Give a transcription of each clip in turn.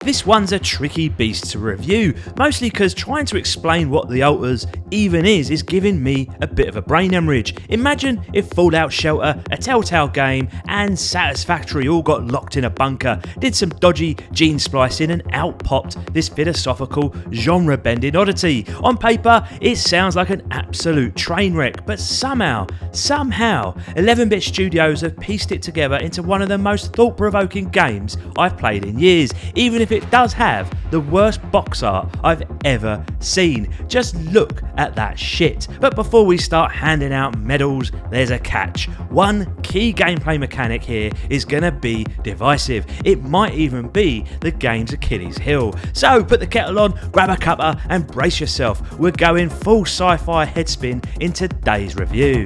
This one's a tricky beast to review, mostly because trying to explain what the Alters even is giving me a bit of a brain hemorrhage. Imagine if Fallout Shelter, a Telltale game, and Satisfactory all got locked in a bunker, did some dodgy gene splicing, and out popped this philosophical, genre-bending oddity. On paper, it sounds like an absolute train wreck, but somehow, 11-bit studios have pieced it together into one of the most thought-provoking games I've played in years, even if it does have the worst box art I've ever seen. Just look at that shit. But before we start handing out medals, there's a catch. One key gameplay mechanic here is gonna be divisive. It might even be the game's Achilles heel. So put the kettle on, grab a cuppa and brace yourself. We're going full sci-fi headspin in today's review.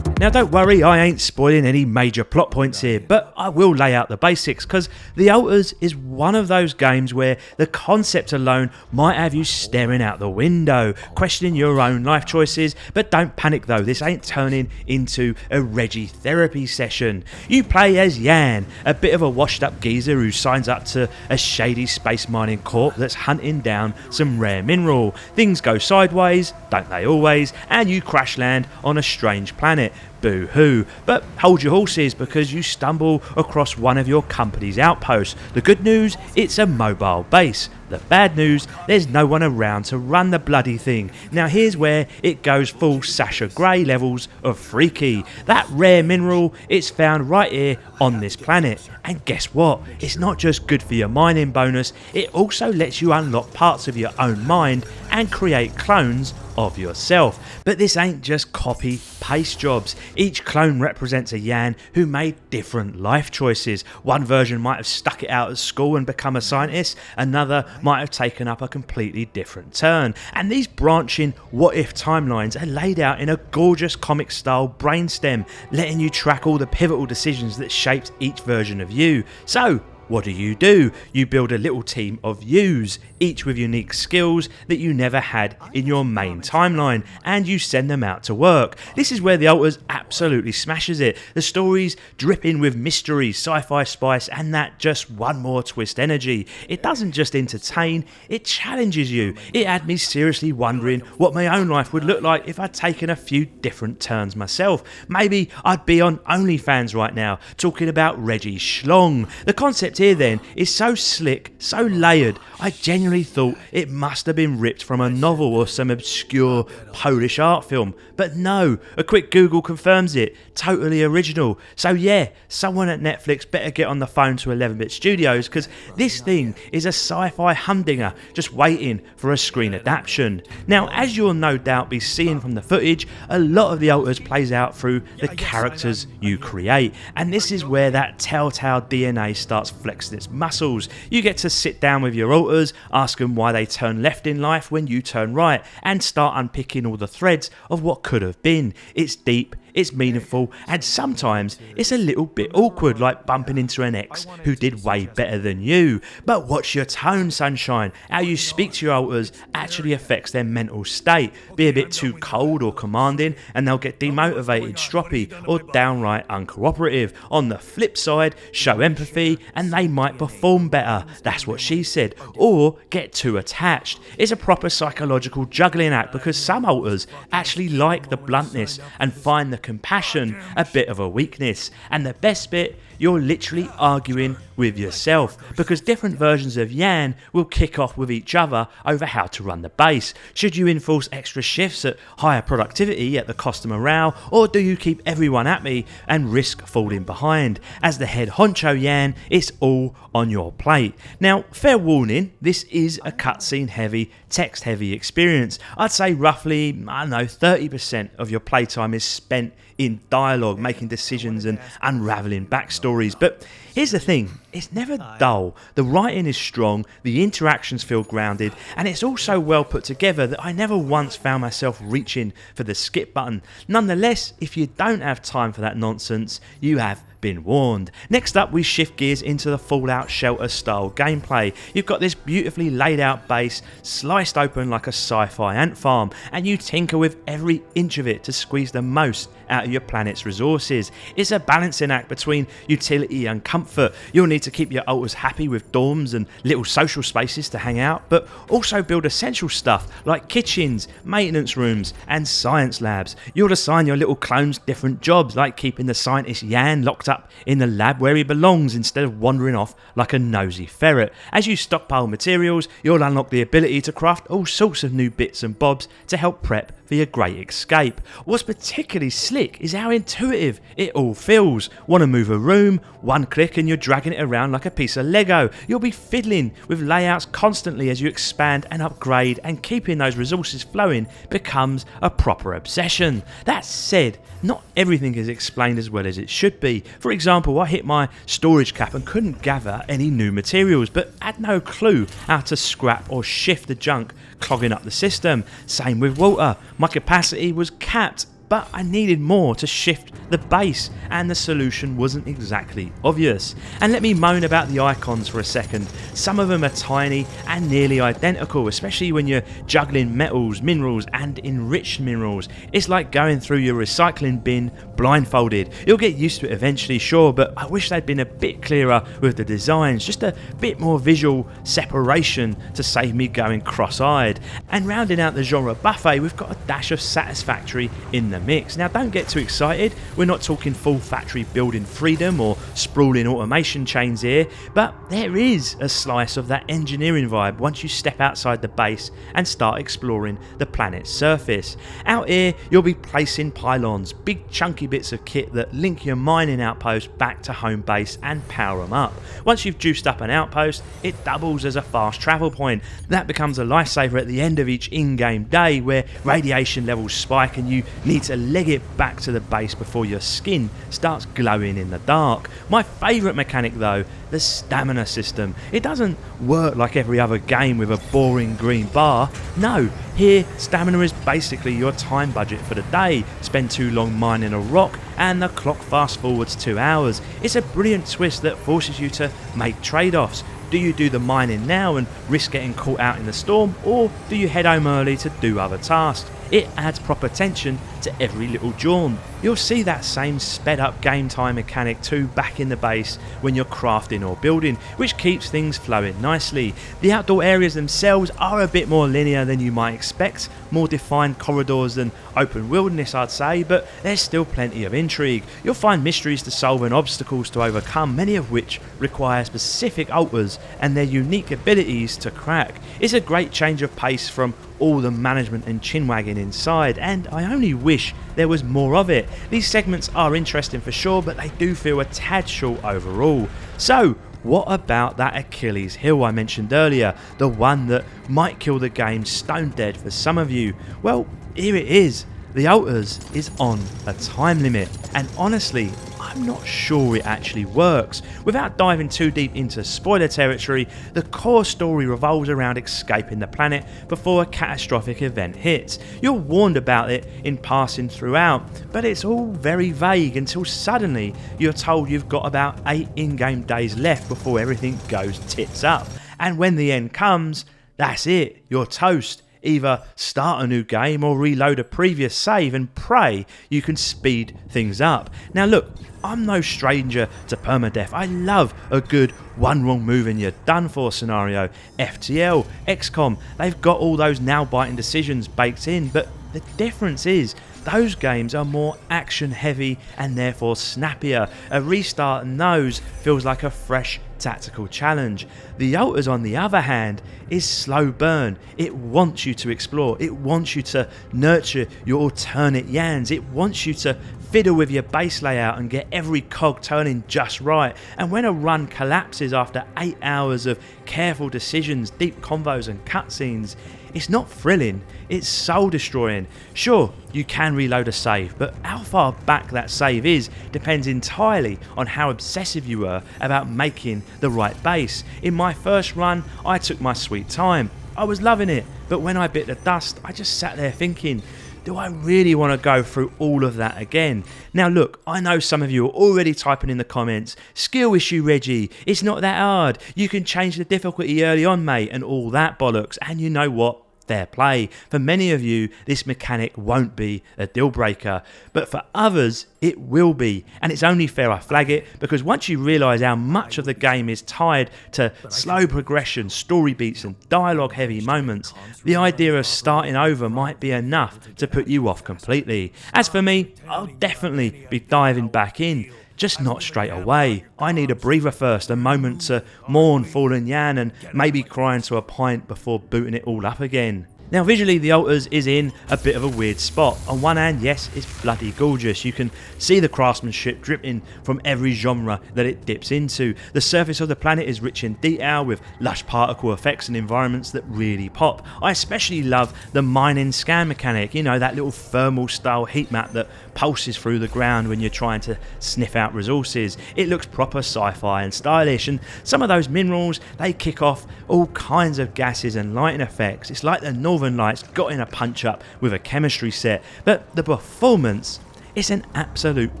Now don't worry, I ain't spoiling any major plot points here, but I will lay out the basics, because The Alters is one of those games where the concept alone might have you staring out the window, questioning your own life choices. But don't panic though, this ain't turning into a Reggie therapy session. You play as Jan, a bit of a washed up geezer who signs up to a shady space mining corp that's hunting down some rare mineral. Things go sideways, don't they always, and you crash land on a strange planet. Boo-hoo. But hold your horses, because you stumble across one of your company's outposts. The good news, it's a mobile base. The bad news, there's no one around to run the bloody thing. Now here's where it goes full Sasha Grey levels of freaky. That rare mineral, it's found right here on this planet. And guess what? It's not just good for your mining bonus, it also lets you unlock parts of your own mind and create clones of yourself. But this ain't just copy paste jobs. Each clone represents a Jan who made different life choices. One version might have stuck it out at school and become a scientist, another might have taken up a completely different turn. And these branching what if timelines are laid out in a gorgeous comic style brainstem, letting you track all the pivotal decisions that shaped each version of you. So what do? You build a little team of yous, each with unique skills that you never had in your main timeline, and you send them out to work. This is where The Alters absolutely smashes it. The story's dripping with mystery, sci-fi spice, and that just one more twist energy. It doesn't just entertain, it challenges you. It had me seriously wondering what my own life would look like if I'd taken a few different turns myself. Maybe I'd be on OnlyFans right now, talking about Reggie Schlong. The concept here then is so slick, so layered, I genuinely thought it must have been ripped from a novel or some obscure Polish art film. But no, a quick Google confirms it. Totally original. So yeah, someone at Netflix better get on the phone to 11-bit studios, because this thing is a sci-fi humdinger just waiting for a screen adaptation. Now, as you'll no doubt be seeing from the footage, a lot of The Alters plays out through the characters you create, and this is where that Telltale DNA starts flexing its muscles. You get to sit down with your Alters, ask them why they turn left in life when you turn right, and start unpicking all the threads of what could have been. It's deep, it's meaningful, and sometimes it's a little bit awkward, like bumping into an ex who did way better than you. But watch your tone, sunshine. How you speak to your Alters actually affects their mental state. Be a bit too cold or commanding and they'll get demotivated, stroppy, or downright uncooperative. On the flip side, show empathy and they might perform better. That's what she said. Or get too attached. It's a proper psychological juggling act, because some Alters actually like the bluntness and find the compassion a bit of a weakness. And the best bit, you're literally arguing with yourself, because different versions of Jan will kick off with each other over how to run the base. Should you enforce extra shifts at higher productivity at the cost of morale, or do you keep everyone happy and risk falling behind? As the head honcho Jan, it's all on your plate. Now, fair warning, this is a cutscene heavy, text heavy experience. I'd say roughly, 30% of your playtime is spent in dialogue, making decisions and unravelling backstories. But here's the thing, it's never dull. The writing is strong, the interactions feel grounded, and it's also well put together that I never once found myself reaching for the skip button. Nonetheless, if you don't have time for that nonsense, you have been warned. Next up, we shift gears into the Fallout Shelter style gameplay. You've got this beautifully laid out base, sliced open like a sci-fi ant farm, and you tinker with every inch of it to squeeze the most out of your planet's resources. It's a balancing act between utility and comfort, comfort. You'll need to keep your alters happy with dorms and little social spaces to hang out, but also build essential stuff like kitchens, maintenance rooms, and science labs. You'll assign your little clones different jobs, like keeping the scientist Yan locked up in the lab where he belongs instead of wandering off like a nosy ferret. As you stockpile materials, you'll unlock the ability to craft all sorts of new bits and bobs to help prep for your great escape. What's particularly slick is how intuitive it all feels. Want to move a room? One click and you're dragging it around like a piece of Lego. You'll be fiddling with layouts constantly as you expand and upgrade, and keeping those resources flowing becomes a proper obsession. That said, not everything is explained as well as it should be. For example, I hit my storage cap and couldn't gather any new materials, but had no clue how to scrap or shift the junk clogging up the system. Same with water. My capacity was capped, but I needed more to shift the base, and the solution wasn't exactly obvious. And let me moan about the icons for a second. Some of them are tiny and nearly identical, especially when you're juggling metals, minerals, and enriched minerals. It's like going through your recycling bin blindfolded. You'll get used to it eventually, sure, but I wish they'd been a bit clearer with the designs, just a bit more visual separation to save me going cross-eyed. And rounding out the genre buffet, we've got a dash of Satisfactory in the mix. Now, don't get too excited. We're not talking full factory building freedom or sprawling automation chains here, but there is a slice of that engineering vibe once you step outside the base and start exploring the planet's surface. Out here, you'll be placing pylons, big chunky bits of kit that link your mining outpost back to home base and power them up. Once you've juiced up an outpost, it doubles as a fast travel point. That becomes a lifesaver at the end of each in-game day, where radiation levels spike and you need to leg it back to the base before your skin starts glowing in the dark. My favourite mechanic though, the stamina system. It doesn't work like every other game with a boring green bar. No, here stamina is basically your time budget for the day. Spend too long mining a rock and the clock fast forwards 2 hours. It's a brilliant twist that forces you to make trade-offs. Do you do the mining now and risk getting caught out in the storm, or do you head home early to do other tasks? It adds proper tension to every little jaunt. You'll see that same sped up game time mechanic too back in the base when you're crafting or building, which keeps things flowing nicely. The outdoor areas themselves are a bit more linear than you might expect, more defined corridors than open wilderness I'd say, but there's still plenty of intrigue. You'll find mysteries to solve and obstacles to overcome, many of which require specific alters and their unique abilities to crack. It's a great change of pace from all the management and chinwagging inside, and I only wish there was more of it. These segments are interesting for sure, but they do feel a tad short overall. So, what about that Achilles heel I mentioned earlier, the one that might kill the game stone dead for some of you? Well, here it is. The Alters is on a time limit, and honestly, I'm not sure it actually works. Without diving too deep into spoiler territory, the core story revolves around escaping the planet before a catastrophic event hits. You're warned about it in passing throughout, but it's all very vague until suddenly you're told you've got about 8 in-game days left before everything goes tits up. And when the end comes, that's it, you're toast. Either start a new game or reload a previous save and pray you can speed things up. Now look, I'm no stranger to permadeath. I love a good one wrong move and you're done for scenario. FTL, XCOM, they've got all those nail-biting decisions baked in, but the difference is those games are more action heavy and therefore snappier. A restart in those feels like a fresh tactical challenge. The Alters, on the other hand, is slow burn. It wants you to explore. It wants you to nurture your alternate Yans. It wants you to fiddle with your base layout and get every cog turning just right. And when a run collapses after 8 hours of careful decisions, deep convos and cutscenes, it's not thrilling, it's soul destroying. Sure, you can reload a save, but how far back that save is depends entirely on how obsessive you were about making the right base. In my first run, I took my sweet time. I was loving it, but when I bit the dust, I just sat there thinking, do I really want to go through all of that again? Now look, I know some of you are already typing in the comments, skill issue Reggie, it's not that hard, you can change the difficulty early on mate and all that bollocks, and you know what? fair play. For many of you, this mechanic won't be a deal breaker, but for others, it will be. And it's only fair I flag it, because once you realise how much of the game is tied to slow progression, story beats and dialogue heavy moments, the idea of starting over might be enough to put you off completely. As for me, I'll definitely be diving back in, just not straight away. I need a breather first, a moment to mourn fallen Jan and maybe cry into a pint before booting it all up again. Now visually, The Alters is in a bit of a weird spot. On one hand, yes, it's bloody gorgeous. You can see the craftsmanship dripping from every genre that it dips into. The surface of the planet is rich in detail with lush particle effects and environments that really pop. I especially love the mining scan mechanic, you know, that little thermal style heat map that pulses through the ground when you're trying to sniff out resources. It looks proper sci-fi and stylish, and some of those minerals, they kick off all kinds of gases and lighting effects. It's like the Northern Lights got in a punch up with a chemistry set, but the performance, it's an absolute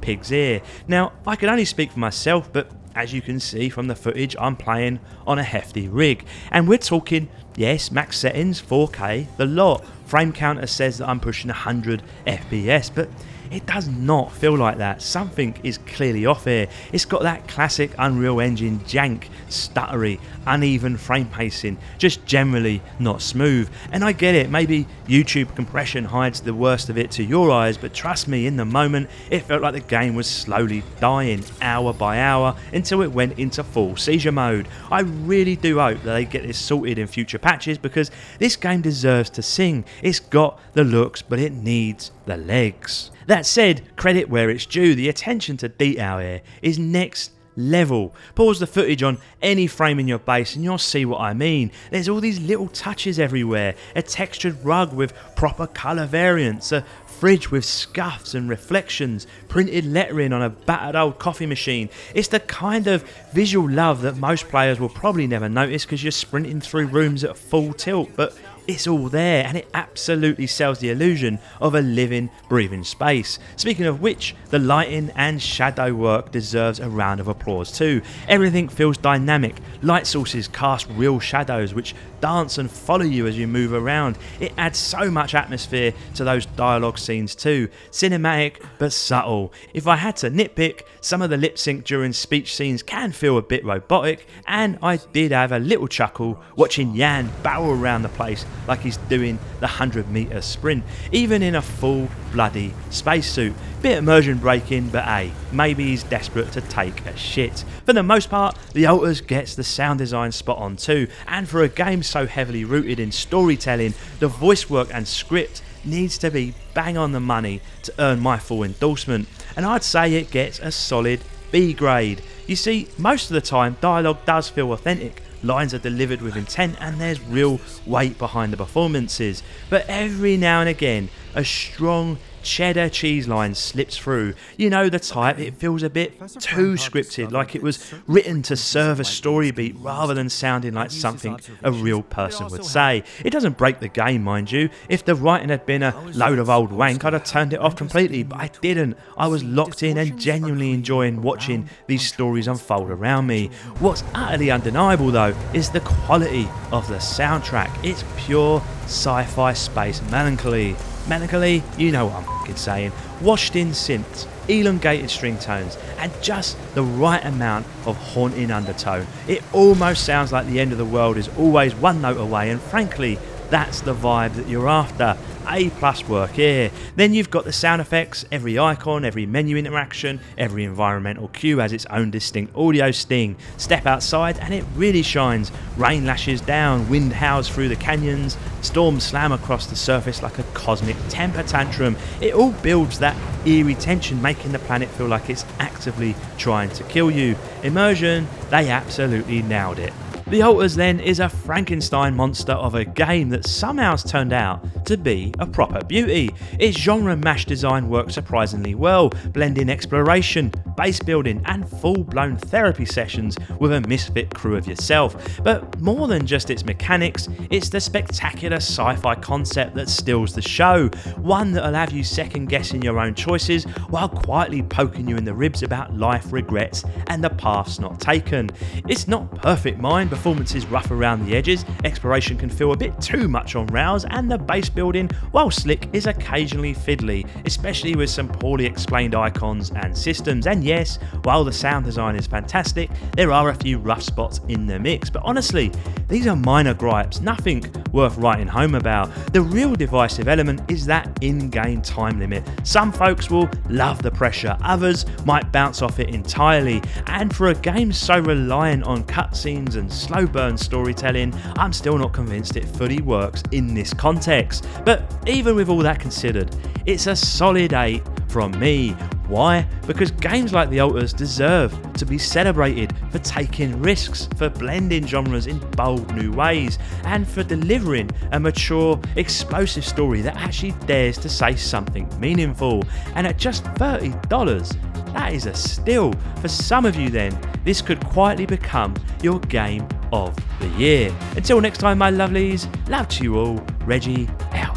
pig's ear. Now, I can only speak for myself, but as you can see from the footage, I'm playing on a hefty rig, and we're talking, yes, max settings, 4K, the lot. Frame counter says that I'm pushing 100 FPS, but it does not feel like that. Something is clearly off here. It's got that classic Unreal Engine jank, stuttery, uneven frame pacing, just generally not smooth. And I get it, maybe YouTube compression hides the worst of it to your eyes, but trust me, in the moment, it felt like the game was slowly dying, hour by hour, until it went into full seizure mode. I really do hope that they get this sorted in future patches, because this game deserves to sing. It's got the looks, but it needs the legs. That said, credit where it's due, the attention to detail here is next level. Pause the footage on any frame in your base and you'll see what I mean. There's all these little touches everywhere, a textured rug with proper colour variants, a fridge with scuffs and reflections, printed lettering on a battered old coffee machine. It's the kind of visual love that most players will probably never notice because you're sprinting through rooms at full tilt, but it's all there, and it absolutely sells the illusion of a living, breathing space. Speaking of which, the lighting and shadow work deserves a round of applause too. Everything feels dynamic. Light sources cast real shadows which dance and follow you as you move around. It adds so much atmosphere to those dialogue scenes too. Cinematic but subtle. If I had to nitpick, some of the lip sync during speech scenes can feel a bit robotic, and I did have a little chuckle watching Jan barrel around the place like he's doing the 100-metre sprint, even in a full bloody spacesuit. Bit immersion breaking, but hey, maybe he's desperate to take a shit. For the most part, The Alters gets the sound design spot on too, and for a game so heavily rooted in storytelling, the voice work and script needs to be bang on the money to earn my full endorsement, and I'd say it gets a solid B grade. You see, most of the time dialogue does feel authentic, lines are delivered with intent and there's real weight behind the performances, but every now and again a strong cheddar cheese line slips through. You know the type, it feels a bit too scripted, like it was written to serve a story beat rather than sounding like something a real person would say. It doesn't break the game, mind you. If the writing had been a load of old wank, I'd have turned it off completely, but I didn't. I was locked in and genuinely enjoying watching these stories unfold around me. What's utterly undeniable though is the quality of the soundtrack. It's pure sci-fi space melancholy. Melancholy, you know what I'm fucking saying. Washed in synths, elongated string tones, and just the right amount of haunting undertone. It almost sounds like the end of the world is always one note away, and frankly, that's the vibe that you're after. A+ work here. Then you've got the sound effects, every icon, every menu interaction, every environmental cue has its own distinct audio sting. Step outside and it really shines. Rain lashes down, wind howls through the canyons, storms slam across the surface like a cosmic temper tantrum. It all builds that eerie tension, making the planet feel like it's actively trying to kill you. Immersion, they absolutely nailed it. The Alters then is a Frankenstein monster of a game that somehow's turned out to be a proper beauty. Its genre mash design works surprisingly well, blending exploration, base building and full-blown therapy sessions with a misfit crew of yourself. But more than just its mechanics, it's the spectacular sci-fi concept that steals the show, one that'll have you second-guessing your own choices while quietly poking you in the ribs about life, regrets and the paths not taken. It's not perfect mind, performance is rough around the edges, exploration can feel a bit too much on rails, and the base building, while slick, is occasionally fiddly, especially with some poorly explained icons and systems. And yes, while the sound design is fantastic, there are a few rough spots in the mix, but honestly, these are minor gripes, nothing worth writing home about. The real divisive element is that in-game time limit. Some folks will love the pressure, others might bounce off it entirely, and for a game so reliant on cutscenes and slow burn storytelling, I'm still not convinced it fully works in this context. But even with all that considered, it's a solid 8 from me. Why? Because games like The Alters deserve to be celebrated for taking risks, for blending genres in bold new ways, and for delivering a mature, explosive story that actually dares to say something meaningful. And at just $30, that is a steal. For some of you then, this could quietly become your game of the year. Until next time, my lovelies, love to you all, Reggie out.